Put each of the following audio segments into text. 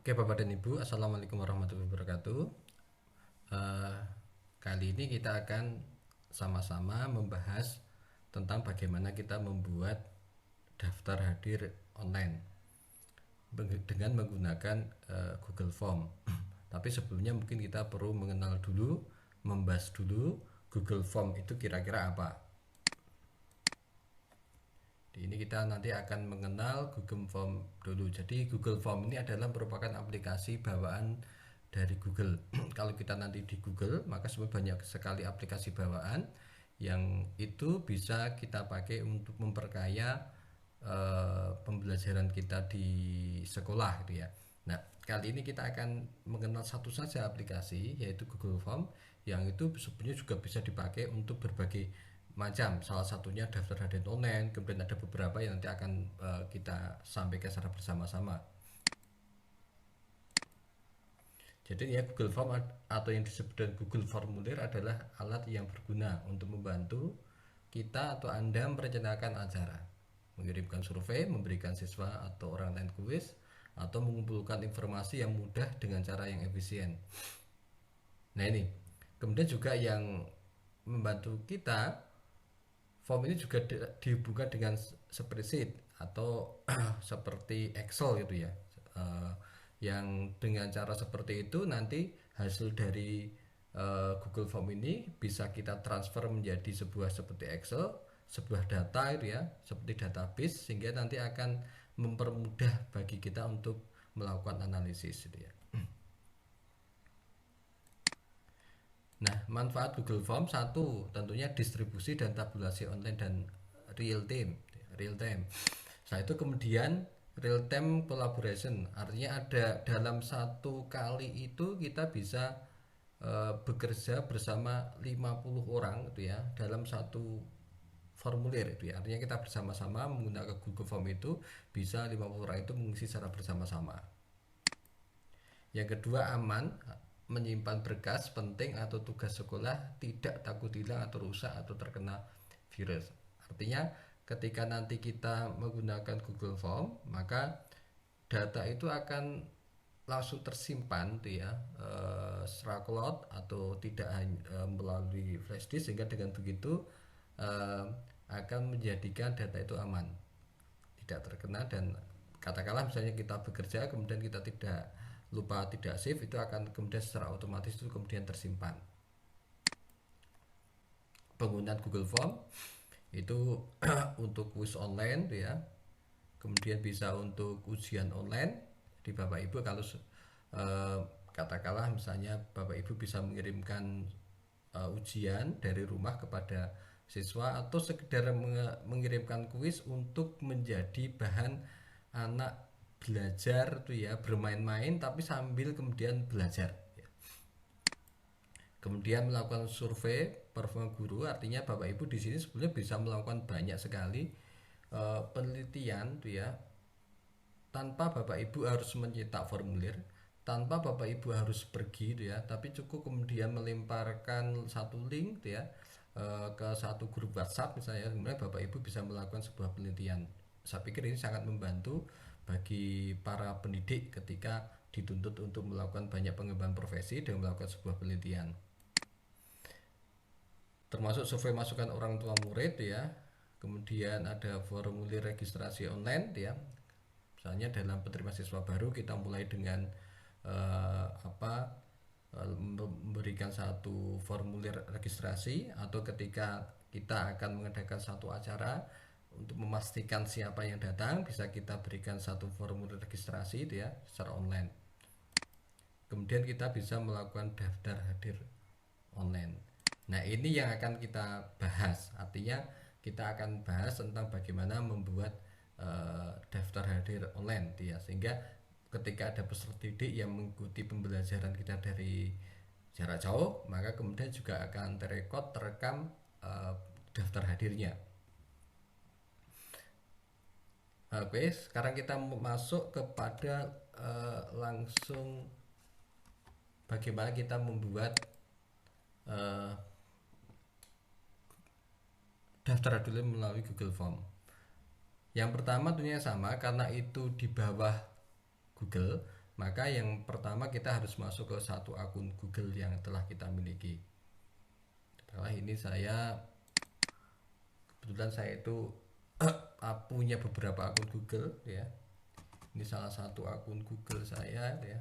Oke, Bapak dan Ibu, Assalamualaikum warahmatullahi wabarakatuh. Eh, Kali ini kita akan sama-sama membahas tentang bagaimana kita membuat daftar hadir online dengan menggunakan Google Form. Tapi sebelumnya mungkin kita perlu mengenal dulu, membahas dulu Google Form itu kira-kira apa. Di ini kita nanti akan mengenal Google Form dulu. Jadi Google Form ini adalah merupakan aplikasi bawaan dari Google. Kalau kita nanti di Google, maka sebenarnya banyak sekali aplikasi bawaan yang itu bisa kita pakai untuk memperkaya pembelajaran kita di sekolah gitu ya. Nah, kali ini kita akan mengenal satu saja aplikasi yaitu Google Form yang itu sebenarnya juga bisa dipakai untuk berbagai macam. Salah satunya daftar harian online, kemudian ada beberapa yang nanti akan kita sampaikan secara bersama-sama. Jadi ya Google Form atau yang disebut dengan Google Formulir adalah alat yang berguna untuk membantu kita atau Anda merencanakan acara, mengirimkan survei, memberikan siswa atau orang lain kuis, atau mengumpulkan informasi yang mudah dengan cara yang efisien. Nah ini, kemudian juga yang membantu kita, form ini juga dihubungkan dengan spreadsheet atau seperti Excel gitu ya. Eh, yang dengan cara seperti itu nanti hasil dari Google Form ini bisa kita transfer menjadi sebuah seperti Excel, sebuah data itu ya, seperti database sehingga nanti akan mempermudah bagi kita untuk melakukan analisis gitu ya. Nah, manfaat Google Form satu tentunya distribusi dan tabulasi online dan real time, real time. Nah, itu kemudian real time collaboration, artinya ada dalam satu kali itu kita bisa bekerja bersama 50 orang gitu ya dalam satu formulir itu ya. Artinya kita bersama-sama menggunakan Google Form itu bisa 50 orang itu mengisi secara bersama-sama. Yang kedua, aman, menyimpan berkas penting atau tugas sekolah tidak takut hilang atau rusak atau terkena virus. Artinya ketika nanti kita menggunakan Google Form, maka data itu akan langsung tersimpan tuh ya, secara cloud atau tidak melalui flash disk, sehingga dengan begitu eh, akan menjadikan data itu aman, tidak terkena. Dan katakanlah misalnya kita bekerja kemudian kita tidak lupa tidak save, itu akan kemudian secara otomatis itu kemudian tersimpan. Penggunaan Google Form itu untuk kuis online tuh ya, kemudian bisa untuk ujian online di Bapak Ibu. Kalau eh, katakanlah misalnya Bapak Ibu bisa mengirimkan ujian dari rumah kepada siswa atau sekedar mengirimkan kuis untuk menjadi bahan anak belajar tuh ya, bermain-main tapi sambil kemudian belajar. Kemudian melakukan survei performa guru, artinya Bapak Ibu di sini sebenarnya bisa melakukan banyak sekali penelitian tuh ya, tanpa Bapak Ibu harus mencetak formulir, tanpa Bapak Ibu harus pergi tuh ya, tapi cukup kemudian melemparkan satu link tuh ya, ke satu grup WhatsApp misalnya, kemudian Bapak Ibu bisa melakukan sebuah penelitian. Saya pikir ini sangat membantu bagi para pendidik ketika dituntut untuk melakukan banyak pengembangan profesi dengan melakukan sebuah penelitian, termasuk survei masukan orang tua murid ya. Kemudian ada formulir registrasi online ya. Misalnya dalam penerima siswa baru kita mulai dengan apa, memberikan satu formulir registrasi, atau ketika kita akan mengadakan satu acara untuk memastikan siapa yang datang, bisa kita berikan satu formulir registrasi itu ya secara online. Kemudian kita bisa melakukan daftar hadir online. Nah, ini yang akan kita bahas. Artinya kita akan bahas tentang bagaimana membuat daftar hadir online ya, sehingga ketika ada peserta didik yang mengikuti pembelajaran kita dari jarak jauh, maka kemudian juga akan terekam daftar hadirnya. Oke, sekarang kita masuk kepada langsung bagaimana kita membuat daftar hadir melalui Google Form. Yang pertama tentunya sama, karena itu di bawah Google, maka yang pertama kita harus masuk ke satu akun Google yang telah kita miliki. Setelah ini kebetulan saya itu punya beberapa akun Google ya. Ini salah satu akun Google saya ya.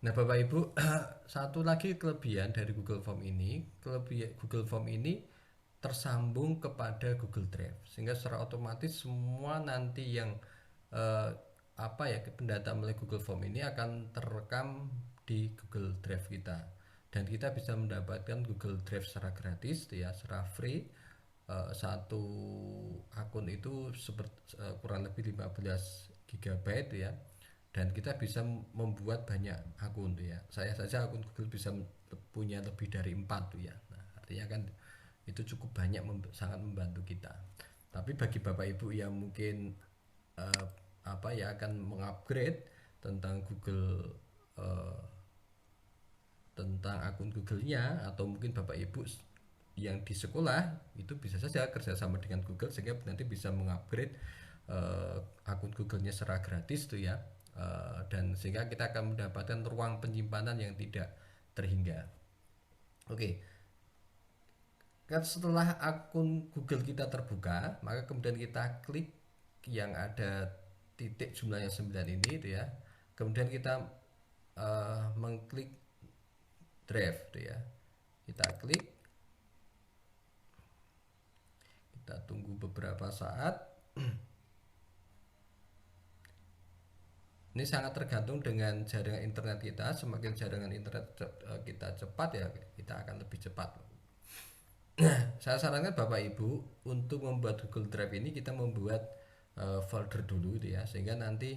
Nah, Bapak Ibu, satu lagi kelebihan dari Google Form ini, Google Form ini tersambung kepada Google Drive, sehingga secara otomatis semua nanti yang eh, pendata melalui Google Form ini akan terekam di Google Drive kita, dan kita bisa mendapatkan Google Drive secara gratis, ya, secara free. Satu akun itu kurang lebih 15 GB ya, dan kita bisa membuat banyak akun tuh ya. Saya saja akun Google bisa punya lebih dari 4 tuh ya. Nah, artinya kan itu cukup banyak, sangat membantu kita. Tapi bagi Bapak Ibu yang mungkin eh, akan mengupgrade tentang Google, tentang akun Google-nya, atau mungkin Bapak Ibu yang di sekolah itu bisa saja kerjasama dengan Google sehingga nanti bisa mengupgrade akun Google-nya secara gratis tuh ya. Dan sehingga kita akan mendapatkan ruang penyimpanan yang tidak terhingga. Oke. Kan setelah akun Google kita terbuka, maka kemudian kita klik yang ada titik jumlahnya 9 ini itu ya. Kemudian kita mengklik Drive itu ya. Kita klik, kita tunggu beberapa saat. Ini sangat tergantung dengan jaringan internet kita. Semakin jaringan internet kita cepat ya, kita akan lebih cepat. Saya sarankan Bapak Ibu untuk membuat Google Drive ini, kita membuat folder dulu gitu ya, sehingga nanti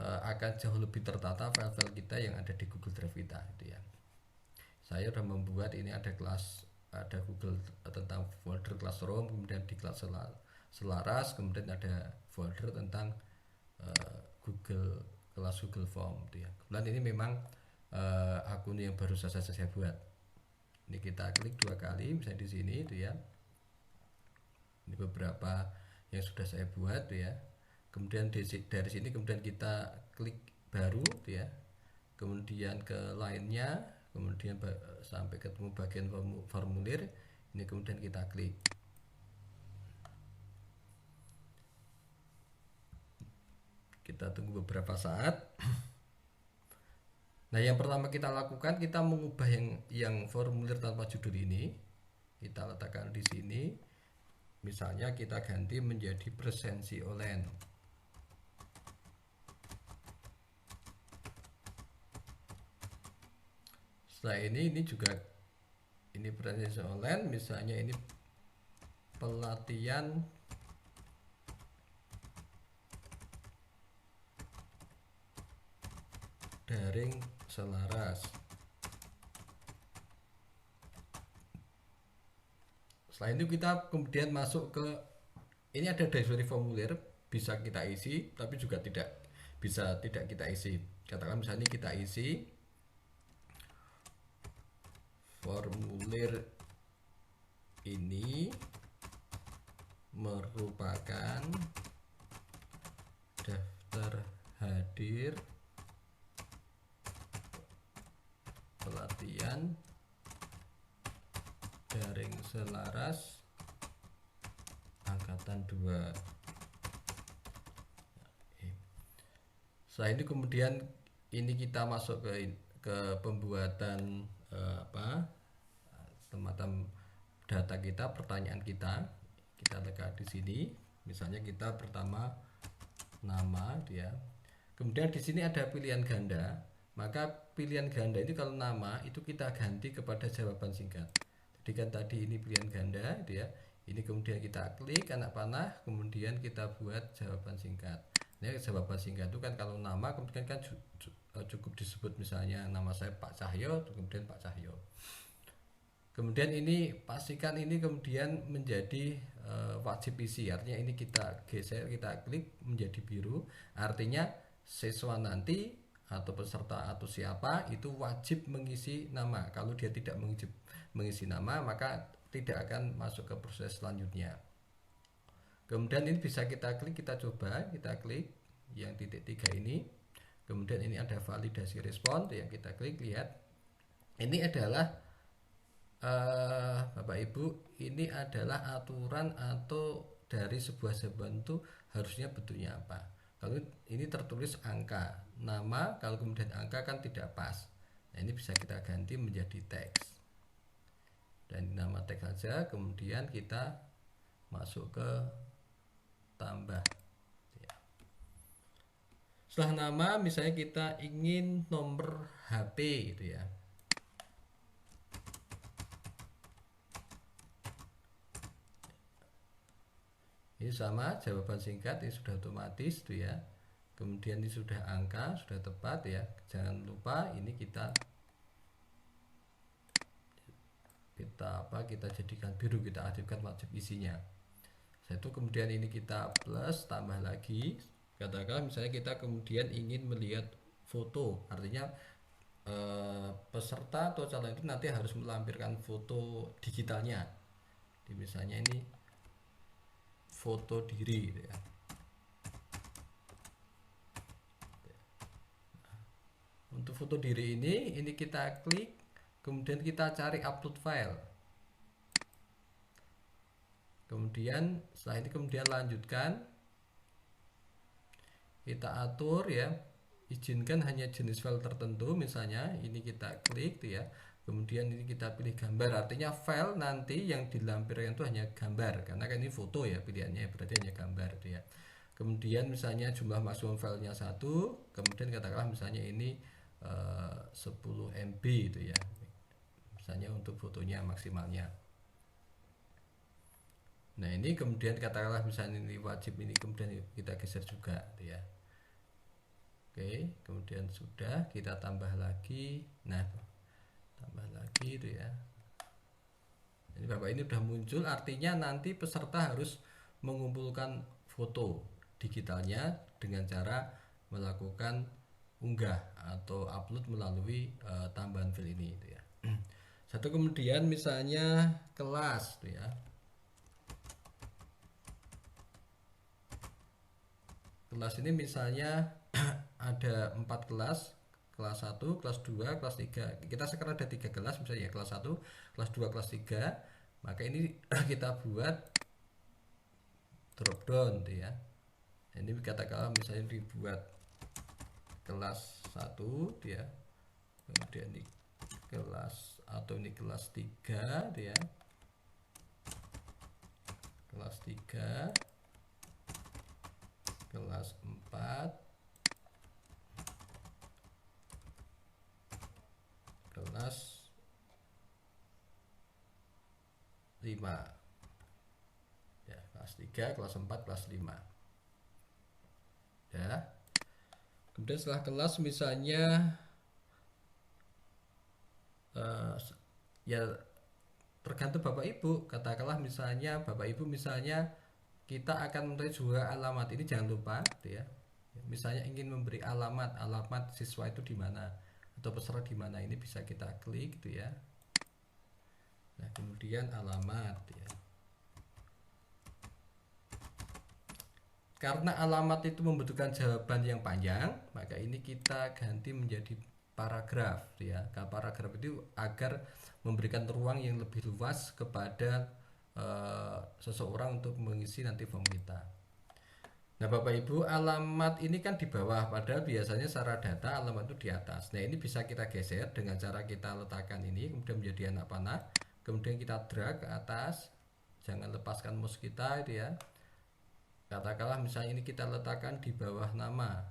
akan jauh lebih tertata file-file kita yang ada di Google Drive kita gitu ya. Saya sudah membuat ini, ada Google tentang folder Classroom, kemudian di kelas selaras, kemudian ada folder tentang Google Form gitu ya. Kemudian ini memang akun yang baru saja saya buat. Ini kita klik 2 kali misalnya di sini itu ya. Ini beberapa yang sudah saya buat tuh ya. Kemudian dari sini kemudian kita klik baru tuh ya. Kemudian ke lainnya, kemudian sampai ketemu bagian formulir. Ini kemudian kita klik. Kita tunggu beberapa saat. Nah, yang pertama kita lakukan, kita mengubah yang formulir tanpa judul ini. Kita letakkan di sini. Misalnya kita ganti menjadi presensi online. Setelah ini juga ini presensi online, misalnya ini pelatihan daring selaras. Setelah itu kita kemudian masuk ke, ini ada dari formulir, bisa kita isi tapi juga tidak kita isi. Katakan misalnya kita isi formulir ini merupakan daftar hadir pelatihan daring selaras angkatan 2. Setelah ini kemudian ini kita masuk ke pembuatan semacam data kita, pertanyaan kita tekan di sini. Misalnya kita pertama nama dia. Kemudian di sini ada pilihan ganda. Maka pilihan ganda itu kalau nama itu kita ganti kepada jawaban singkat. Jadi kan tadi ini pilihan ganda gitu ya. Ini kemudian kita klik anak panah, kemudian kita buat jawaban singkat. Nah, jawaban singkat itu kan kalau nama kemudian kan cukup disebut misalnya nama saya Pak Cahyo, kemudian Pak Cahyo. Kemudian ini pastikan ini kemudian menjadi wajib isi. Artinya ini kita geser, kita klik menjadi biru. Artinya siswa nanti atau peserta atau siapa itu wajib mengisi nama. Kalau dia tidak mengisi nama, maka tidak akan masuk ke proses selanjutnya. Kemudian ini bisa kita klik, kita coba, kita klik yang titik 3 ini. Kemudian ini ada validasi respon yang kita klik, lihat. Ini adalah Bapak Ibu, ini adalah aturan atau dari sebuah jawaban itu harusnya bentuknya apa. Kalau ini tertulis angka, nama, kalau kemudian angka kan tidak pas. Nah, ini bisa kita ganti menjadi teks. Dan nama teks saja, kemudian kita masuk ke tambah. Setelah nama, misalnya kita ingin nomor HP gitu ya. Ini sama, jawaban singkat ini sudah otomatis tuh ya. Kemudian ini sudah angka, sudah tepat ya. Jangan lupa ini kita jadikan biru, kita aktifkan wajib isinya. Itu kemudian ini kita plus, tambah lagi. Katakan misalnya kita kemudian ingin melihat foto, artinya peserta atau calon itu nanti harus melampirkan foto digitalnya. Jadi misalnya ini foto diri gitu ya. Untuk foto diri ini kita klik, kemudian kita cari upload file. Kemudian setelah ini kemudian lanjutkan, kita atur ya, izinkan hanya jenis file tertentu, misalnya ini kita klik tuh ya. Kemudian ini kita pilih gambar, artinya file nanti yang dilampirkan itu hanya gambar, karena kan ini foto ya pilihannya, berarti hanya gambar tuh ya. Kemudian misalnya jumlah maksimum filenya 1, kemudian katakanlah misalnya ini 10 MB itu ya, misalnya untuk fotonya maksimalnya. Nah ini kemudian katakanlah misalnya ini wajib, ini kemudian kita geser juga gitu ya. Oke, kemudian sudah kita tambah lagi. Nah, tambah lagi itu ya. Ini Bapak ini sudah muncul, artinya nanti peserta harus mengumpulkan foto digitalnya dengan cara melakukan unggah atau upload melalui tambahan file ini itu ya. Satu kemudian misalnya kelas itu ya. Kelas ini misalnya ada 4 kelas, kelas 1, kelas 2, kelas 3. Kita sekarang ada 3 kelas misalnya ya, kelas 1, kelas 2, kelas 3. Maka ini kita buat drop down ya. Ini katakanlah misalnya dibuat kelas 1 ya. Kemudian ini kelas atau ini kelas 3 ya. Kelas 3, kelas 4, kelas 5 ya, kelas 3, kelas 4, kelas 5 ya. Kemudian setelah kelas misalnya ya tergantung Bapak Ibu, katakanlah misalnya Bapak Ibu misalnya kita akan mencari juga alamat, ini jangan lupa gitu ya. Misalnya ingin memberi alamat siswa itu di mana atau peserta di mana, ini bisa kita klik gitu ya. Nah, kemudian alamat ya. Karena alamat itu membutuhkan jawaban yang panjang, maka ini kita ganti menjadi paragraf ya. Paragraf itu agar memberikan ruang yang lebih luas kepada seseorang untuk mengisi nanti form kita. Nah Bapak Ibu, alamat ini kan di bawah, padahal biasanya secara data alamat itu di atas. Nah ini bisa kita geser dengan cara kita letakkan ini kemudian menjadi anak panah, kemudian kita drag ke atas, jangan lepaskan mouse kita itu ya. Katakanlah misalnya ini kita letakkan di bawah nama,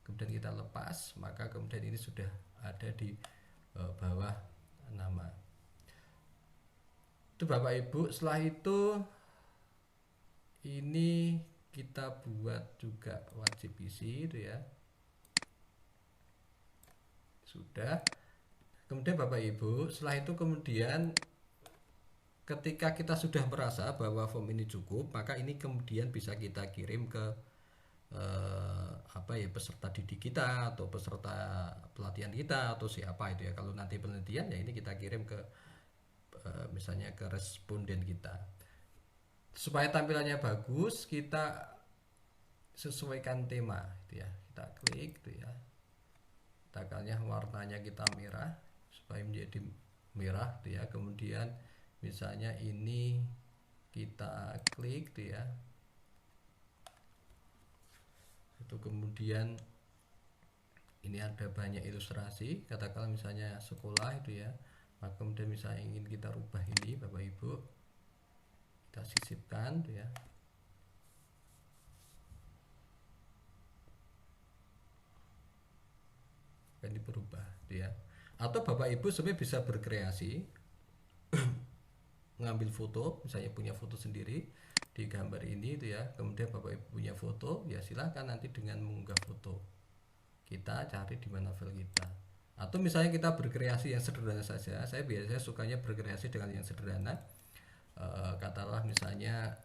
kemudian kita lepas, maka kemudian ini sudah ada di bawah nama. Itu Bapak Ibu. Setelah itu ini kita buat juga wajib isi itu ya. Sudah. Kemudian Bapak Ibu, setelah itu kemudian ketika kita sudah merasa bahwa form ini cukup, maka ini kemudian bisa kita kirim ke peserta didik kita atau peserta pelatihan kita atau siapa itu ya. Kalau nanti penelitian ya ini kita kirim ke misalnya ke responden kita. Supaya tampilannya bagus, kita sesuaikan tema gitu ya, kita klik gitu ya, takalnya warnanya kita merah supaya menjadi merah gitu ya. Kemudian misalnya ini kita klik gitu ya, itu kemudian ini ada banyak ilustrasi, katakanlah misalnya sekolah itu ya, maka kemudian misalnya ingin kita rubah ini Bapak Ibu, kita sisipkan gitu ya, akan berubah gitu ya. Atau Bapak Ibu sebenarnya bisa berkreasi, mengambil foto, misalnya punya foto sendiri di gambar ini itu ya, kemudian Bapak Ibu punya foto, ya silahkan nanti dengan mengunggah foto, kita cari di mana file kita. Atau misalnya kita berkreasi yang sederhana saja, saya biasanya sukanya berkreasi dengan yang sederhana. Katakanlah misalnya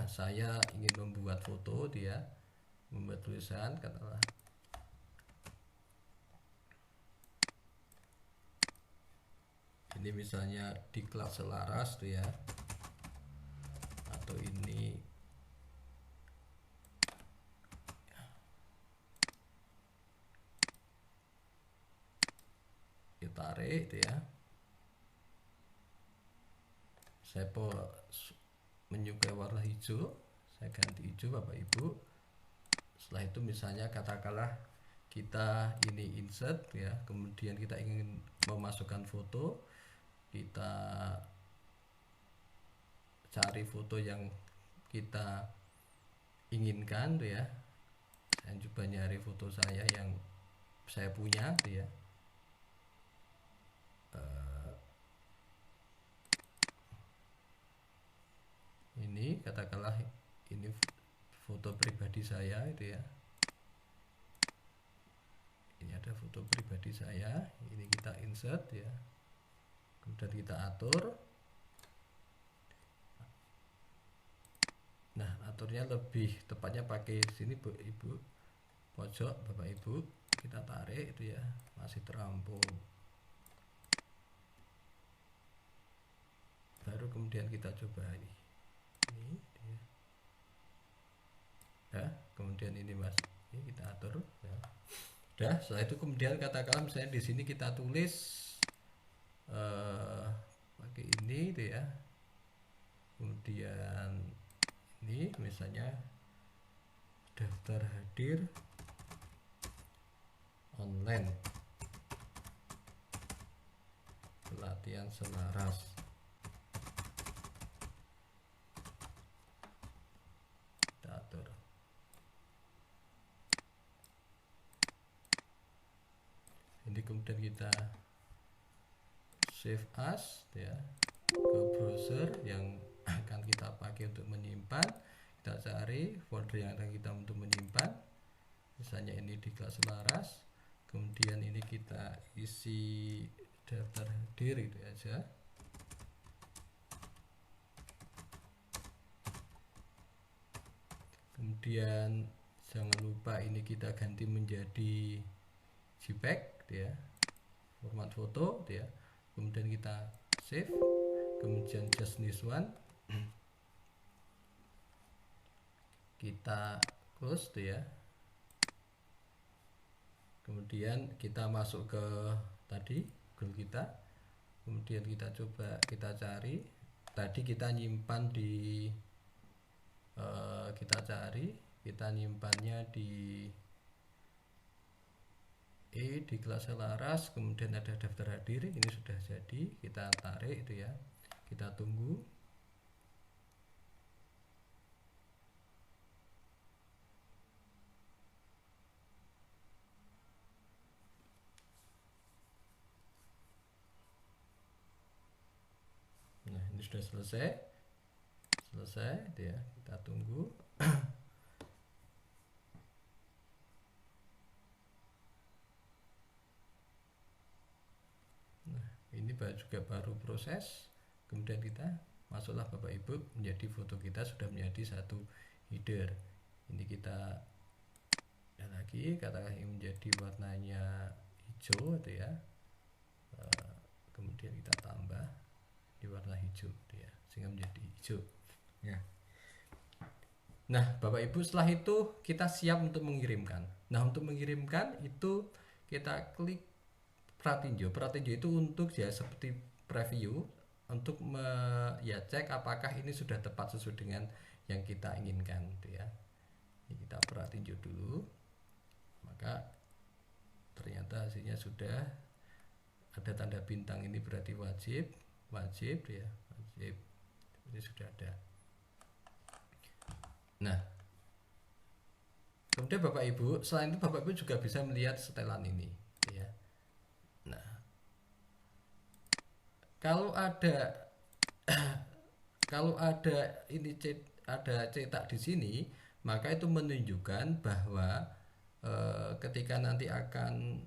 saya ingin membuat foto dia, membuat tulisan, katakanlah ini misalnya di kelas selaras tuh ya, atau ini kita tarik itu ya, saya menyukai warna hijau, saya ganti hijau Bapak Ibu. Setelah itu misalnya katakanlah kita ini insert ya, kemudian kita ingin memasukkan foto, kita cari foto yang kita inginkan tuh ya. Saya coba nyari foto saya yang saya punya tuh ya. Ini katakanlah ini foto pribadi saya itu ya, ini ada foto pribadi saya, ini kita insert ya, kemudian kita atur. Nah, aturnya lebih tepatnya pakai sini Bu Ibu, pojok Bapak Ibu, kita tarik itu ya, masih terampung. Baru kemudian kita coba ini dia. Ya, kemudian ini Mas, ini kita atur ya. Udah, setelah itu kemudian katakanlah misalnya di sini kita tulis pakai ini itu ya. Kemudian ini misalnya daftar hadir online pelatihan selaras. Kita atur. Ini kemudian kita save as ya, ke browser yang akan kita pakai untuk menyimpan. Kita cari folder yang akan kita untuk menyimpan, misalnya ini di kelas selaras, kemudian ini kita isi daftar hadir itu aja. Kemudian jangan lupa ini kita ganti menjadi JPEG ya, format foto ya. Kemudian kita save, kemudian just this one kita close tuh ya. Kemudian kita masuk ke tadi Google kita, kemudian kita coba kita cari, tadi kita nyimpan di kita nyimpannya di di kelas selaras, kemudian ada daftar hadir, ini sudah jadi, kita tarik itu ya, kita tunggu. Nah, ini sudah selesai ya, kita tunggu. Nah, ini juga baru proses, kemudian kita masuklah Bapak Ibu, menjadi foto kita sudah menjadi satu header. Ini kita lagi katakan ini menjadi warnanya hijau itu ya, kemudian kita tambah di warna hijau itu ya, sehingga menjadi hijau ya. Nah, Bapak Ibu, setelah itu kita siap untuk mengirimkan. Nah, untuk mengirimkan itu kita klik pratinjo. Pratinjo itu untuk ya seperti preview untuk ya cek apakah ini sudah tepat sesuai dengan yang kita inginkan gitu ya. Ini kita pratinjo dulu. Maka ternyata hasilnya sudah ada tanda bintang, ini berarti wajib, wajib ya, wajib. Ini sudah ada. Nah, kemudian Bapak Ibu, selain itu Bapak Ibu juga bisa melihat setelan ini, ya. Nah, kalau ada kalau ada ini ada cetak di sini, maka itu menunjukkan bahwa ketika nanti akan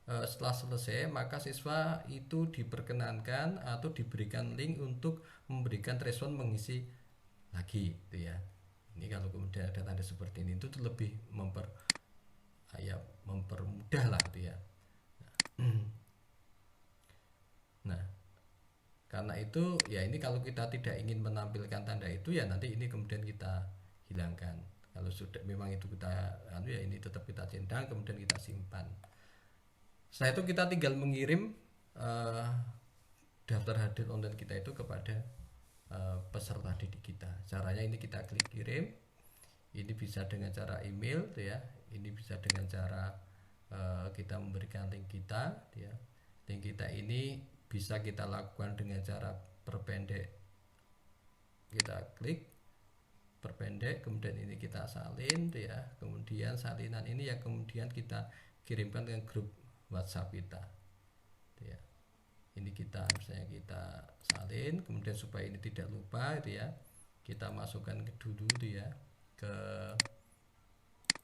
setelah selesai, maka siswa itu diperkenankan atau diberikan link untuk memberikan respon mengisi lagi, gitu ya. Ini kalau kemudian ada tanda seperti ini itu lebih mempermudah lah, gitu ya. Nah, karena itu ya ini kalau kita tidak ingin menampilkan tanda itu ya nanti ini kemudian kita hilangkan. Kalau sudah memang itu kita ya ini tetap kita centang kemudian kita simpan. Setelah itu kita tinggal mengirim daftar hadir online kita itu kepada peserta didik kita. Caranya ini kita klik kirim. Ini bisa dengan cara email, ya. Ini bisa dengan cara kita memberikan link kita, ya. Link kita ini bisa kita lakukan dengan cara perpendek. Kita klik perpendek, kemudian ini kita salin, ya. Kemudian salinan ini ya kemudian kita kirimkan ke grup WhatsApp kita, ya. Ini kita misalnya kita salin, kemudian supaya ini tidak lupa, ya, kita masukkan dulu, ya, ke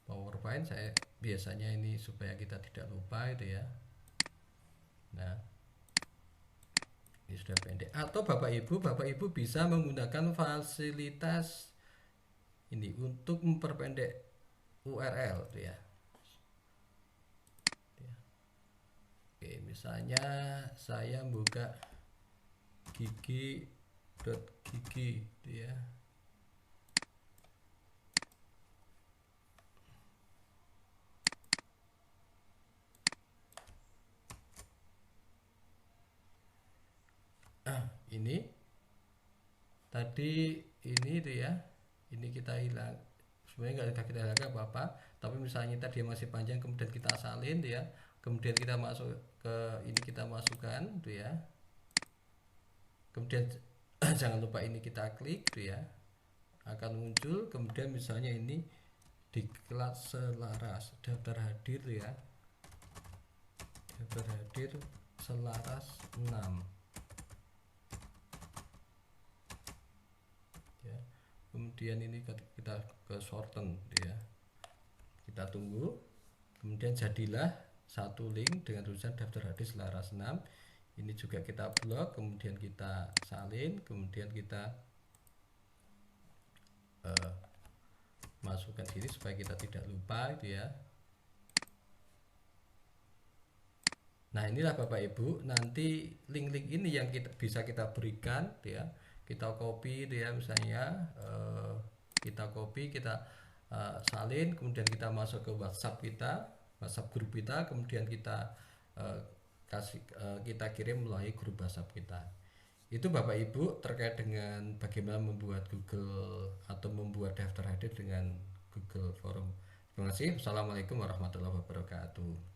PowerPoint. Saya biasanya ini supaya kita tidak lupa, ya. Nah, ini sudah pendek. Atau Bapak Ibu bisa menggunakan fasilitas ini untuk memperpendek URL, ya. Oke, misalnya saya buka gigi.gigi, ya. Ini tadi ini ya, ini kita hilang, sebenarnya nggak kita hilangkan apa-apa, tapi misalnya tadi masih panjang kemudian kita salin, ya, kemudian kita masuk ke ini, kita masukkan, ya, kemudian jangan lupa ini kita klik, ya, akan muncul. Kemudian misalnya ini diklat selaras daftar hadir, ya, daftar hadir selaras 6, ya. Kemudian ini kita ke shorten, ya, kita tunggu, kemudian jadilah satu link dengan tulisan daftar hadir selaras 6. Ini juga kita blok, kemudian kita salin, kemudian kita masukkan sini supaya kita tidak lupa, itu ya. Nah, inilah Bapak Ibu, nanti link-link ini yang bisa kita berikan, ya. Kita copy, ya, misalnya kita copy, kita salin, kemudian kita masuk ke WhatsApp kita, WhatsApp grup kita, kemudian kita kita kirim melalui grup WhatsApp kita. Itu Bapak Ibu terkait dengan bagaimana membuat Google atau membuat daftar hadir dengan Google Form. Terima kasih. Assalamualaikum warahmatullahi wabarakatuh.